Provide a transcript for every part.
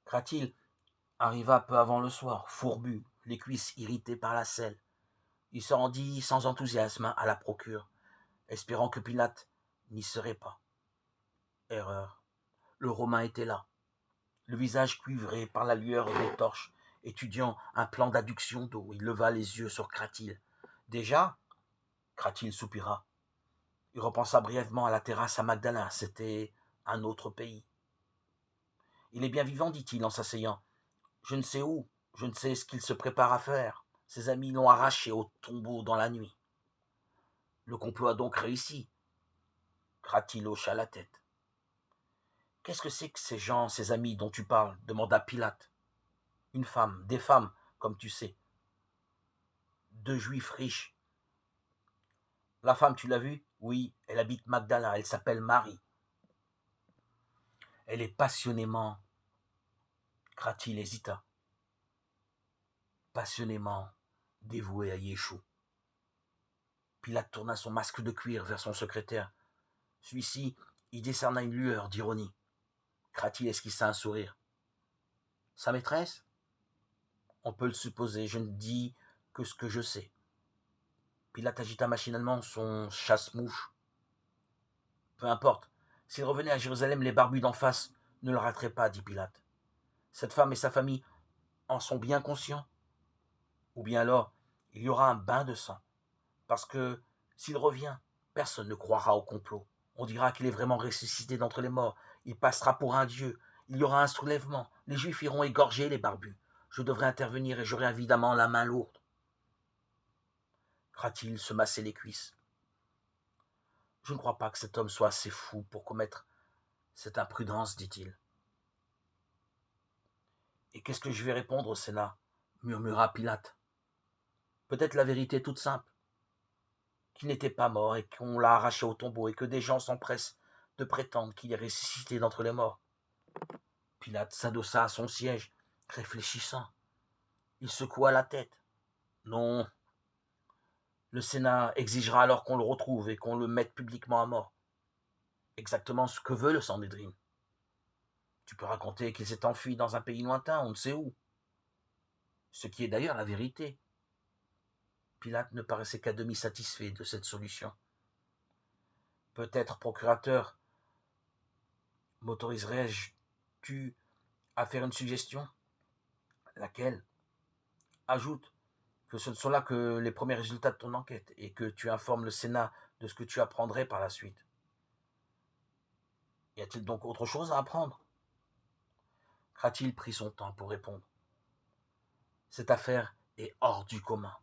Kratil arriva peu avant le soir, fourbu, les cuisses irritées par la selle. Il se rendit sans enthousiasme à la procure, espérant que Pilate n'y serait pas. Erreur. Le Romain était là, le visage cuivré par la lueur des torches, étudiant un plan d'adduction d'eau. Il leva les yeux sur Kratil. Déjà? Kratil soupira. Il repensa brièvement à la terrasse à Magdala. C'était un autre pays. Il est bien vivant, dit-il en s'asseyant. Je ne sais où, je ne sais ce qu'il se prépare à faire. Ses amis l'ont arraché au tombeau dans la nuit. Le complot a donc réussi. Kratil hocha la tête. Qu'est-ce que c'est que ces gens, ces amis dont tu parles demanda Pilate. Une femme, des femmes, comme tu sais. 2 juifs riches. La femme, tu l'as vue? Oui, elle habite Magdala, elle s'appelle Marie. Elle est passionnément... Kratil hésita. Passionnément dévouée à Yeshua. Pilate tourna son masque de cuir vers son secrétaire. Celui-ci y décerna une lueur d'ironie. Kratil esquissa un sourire. Sa maîtresse? On peut le supposer, je ne dis que ce que je sais. Pilate agita machinalement son chasse-mouche. Peu importe, s'il revenait à Jérusalem, les barbus d'en face ne le rateraient pas, dit Pilate. Cette femme et sa famille en sont bien conscients? Ou bien alors, il y aura un bain de sang. Parce que, s'il revient, personne ne croira au complot. On dira qu'il est vraiment ressuscité d'entre les morts. Il passera pour un dieu. Il y aura un soulèvement. Les Juifs iront égorger les barbus. Je devrais intervenir et j'aurai évidemment la main lourde. Kratil se massait les cuisses. Je ne crois pas que cet homme soit assez fou pour commettre cette imprudence, dit-il. Et qu'est-ce que je vais répondre au Sénat? Murmura Pilate. Peut-être la vérité toute simple, qu'il n'était pas mort et qu'on l'a arraché au tombeau et que des gens s'empressent de prétendre qu'il est ressuscité d'entre les morts. Pilate s'adossa à son siège, réfléchissant. Il secoua la tête. Non. Le Sénat exigera alors qu'on le retrouve et qu'on le mette publiquement à mort. Exactement ce que veut le Sanhédrin. Tu peux raconter qu'il s'est enfui dans un pays lointain, on ne sait où. Ce qui est d'ailleurs la vérité. Pilate ne paraissait qu'à demi satisfait de cette solution. Peut-être, procurateur, m'autoriserais-tu à faire une suggestion? Laquelle? Ajoute que ce ne sont là que les premiers résultats de ton enquête et que tu informes le Sénat de ce que tu apprendrais par la suite. Y a-t-il donc autre chose à apprendre? Kratil prit son temps pour répondre. Cette affaire est hors du commun.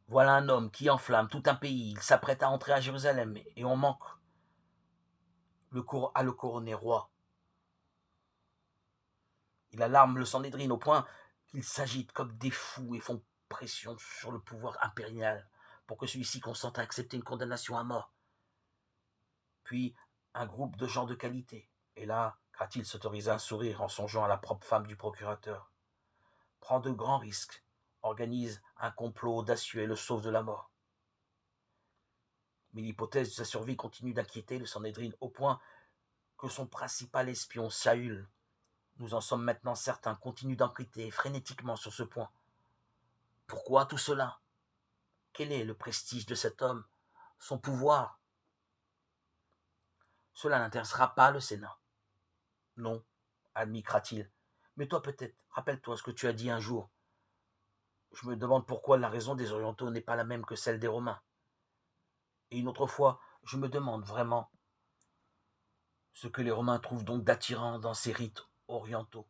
Voilà un homme qui enflamme tout un pays, il s'apprête à entrer à Jérusalem et on manque à le couronner roi. Il alarme le Sanhédrin au point qu'ils s'agitent comme des fous et font pression sur le pouvoir impérial pour que celui-ci consente à accepter une condamnation à mort. Puis un groupe de gens de qualité. Et là, Kratil s'autorisa un sourire en songeant à la propre femme du procurateur. Prend de grands risques, organise un complot audacieux et le sauve de la mort. Mais l'hypothèse de sa survie continue d'inquiéter le Sanhédrin au point que son principal espion, Saül, nous en sommes maintenant certains, continue d'enquêter frénétiquement sur ce point. Pourquoi tout cela? Quel est le prestige de cet homme? Son pouvoir? Cela n'intéressera pas le Sénat. Non, admit Kratil. Mais toi peut-être, rappelle-toi ce que tu as dit un jour. Je me demande pourquoi la raison des Orientaux n'est pas la même que celle des Romains. Et une autre fois, je me demande vraiment ce que les Romains trouvent donc d'attirant dans ces rites orientaux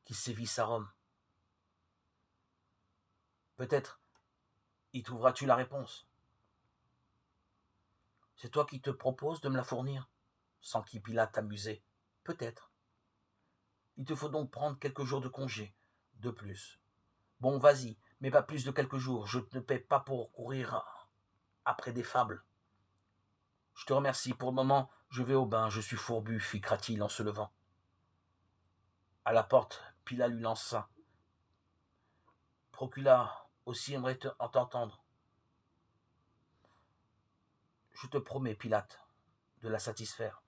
qui sévissent à Rome. Peut-être y trouveras-tu la réponse. C'est toi qui te proposes de me la fournir, s'enquit Pilate amusé. Peut-être. Il te faut donc prendre quelques jours de congé, de plus. Bon, vas-y, mais pas plus de quelques jours. Je ne te paie pas pour courir après des fables. Je te remercie. Pour le moment, je vais au bain. Je suis fourbu, fit Kratil en se levant. À la porte, Pilate lui lança. Procula aussi aimerait t'entendre. Je te promets, Pilate, de la satisfaire.